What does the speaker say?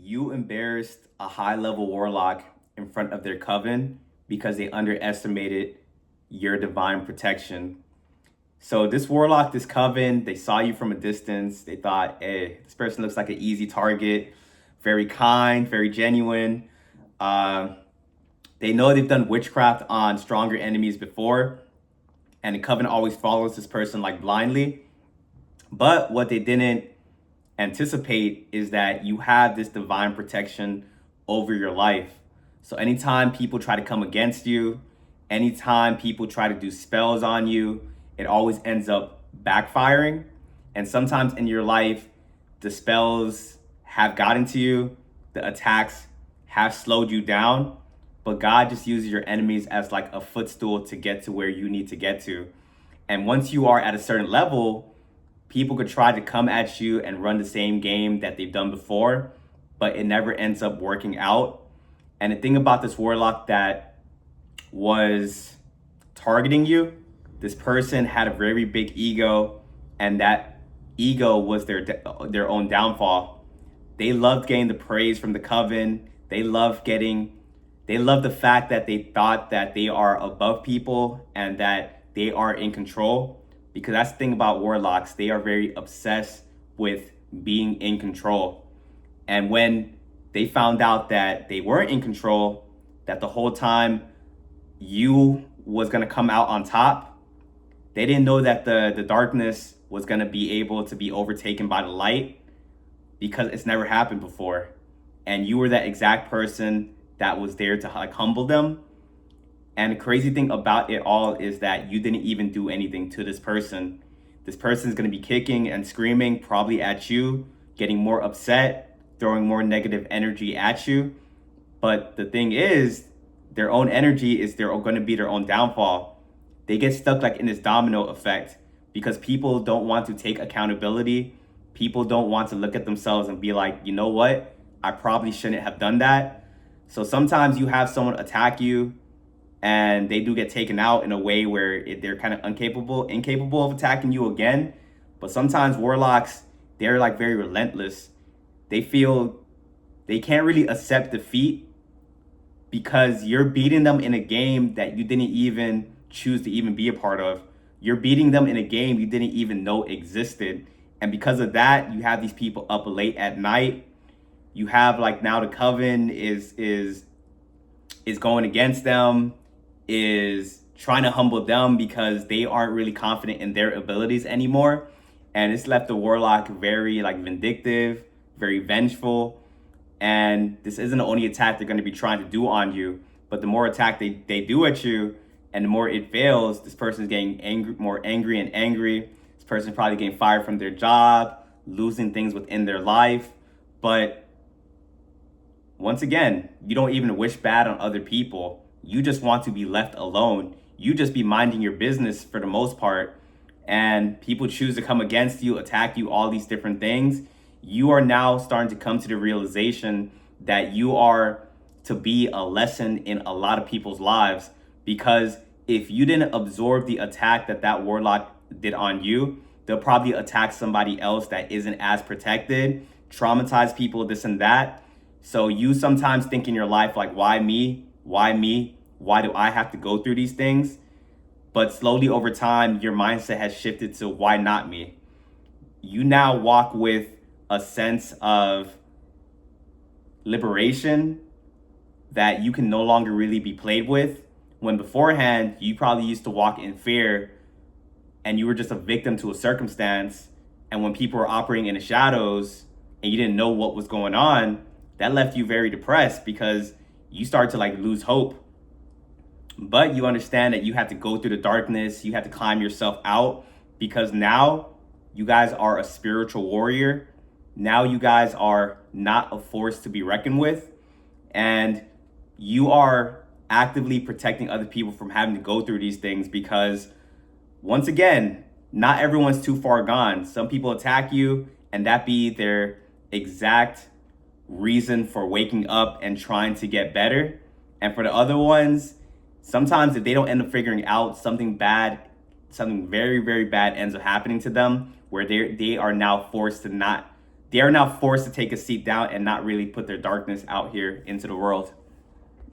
You embarrassed a high level warlock in front of their coven because they underestimated your divine protection. So this warlock, this coven, they saw you from a distance. They thought, hey, this person looks like an easy target, very kind, very genuine. Uh, they know they've done witchcraft on stronger enemies before, and the coven always follows this person like blindly. But what they didn't anticipate is that you have this divine protection over your life. So anytime people try to come against you, anytime people try to do spells on you, it always ends up backfiring. And sometimes in your life, the spells have gotten to you, the attacks have slowed you down, but God just uses your enemies as like a footstool to get to where you need to get to. And once you are at a certain level, people could try to come at you and run the same game that they've done before, but it never ends up working out. And the thing about this warlock that was targeting you, this person had a very big ego, and that ego was their own downfall. They loved getting the praise from the coven. They loved the fact that they thought that they are above people and that they are in control. Because that's the thing about warlocks, they are very obsessed with being in control. And when they found out that they weren't in control, that the whole time you was gonna come out on top, they didn't know that the darkness was gonna be able to be overtaken by the light, because it's never happened before. And you were that exact person that was there to like humble them. And the crazy thing about it all is that you didn't even do anything to this person. This person is going to be kicking and screaming probably at you, getting more upset, throwing more negative energy at you. But the thing is, their own energy is going to be their own downfall. They get stuck like in this domino effect because people don't want to take accountability. People don't want to look at themselves and be like, you know what? I probably shouldn't have done that. So sometimes you have someone attack you, and they do get taken out in a way where they're kind of incapable of attacking you again. But sometimes warlocks, they're like very relentless. They feel they can't really accept defeat because you're beating them in a game that you didn't even choose to even be a part of. You're beating them in a game you didn't even know existed. And because of that, you have these people up late at night. You have like now the coven is going against them, is trying to humble them because they aren't really confident in their abilities anymore. And it's left the warlock very like vindictive, very vengeful. And this isn't the only attack they're going to be trying to do on you, but the more attack they do at you and the more it fails, this person's getting angry, more angry and angry. This person's probably getting fired from their job, losing things within their life. But once again, you don't even wish bad on other people. You just want to be left alone. You just be minding your business for the most part. And people choose to come against you, attack you, all these different things. You are now starting to come to the realization that you are to be a lesson in a lot of people's lives. Because if you didn't absorb the attack that warlock did on you, they'll probably attack somebody else that isn't as protected, traumatize people, this and that. So you sometimes think in your life like, why me? Why me? Why do I have to go through these things? But slowly over time, your mindset has shifted to why not me? You now walk with a sense of liberation that you can no longer really be played with. When beforehand, you probably used to walk in fear and you were just a victim to a circumstance. And when people were operating in the shadows and you didn't know what was going on, that left you very depressed because you start to like lose hope. But you understand that you have to go through the darkness, you have to climb yourself out, because now you guys are a spiritual warrior. Now you guys are not a force to be reckoned with, and you are actively protecting other people from having to go through these things, because once again, not everyone's too far gone. Some people attack you and that be their exact reason for waking up and trying to get better. And for the other ones, sometimes if they don't end up figuring out something very, very bad ends up happening to them, where they are now forced to not they are now forced to take a seat down and not really put their darkness out here into the world.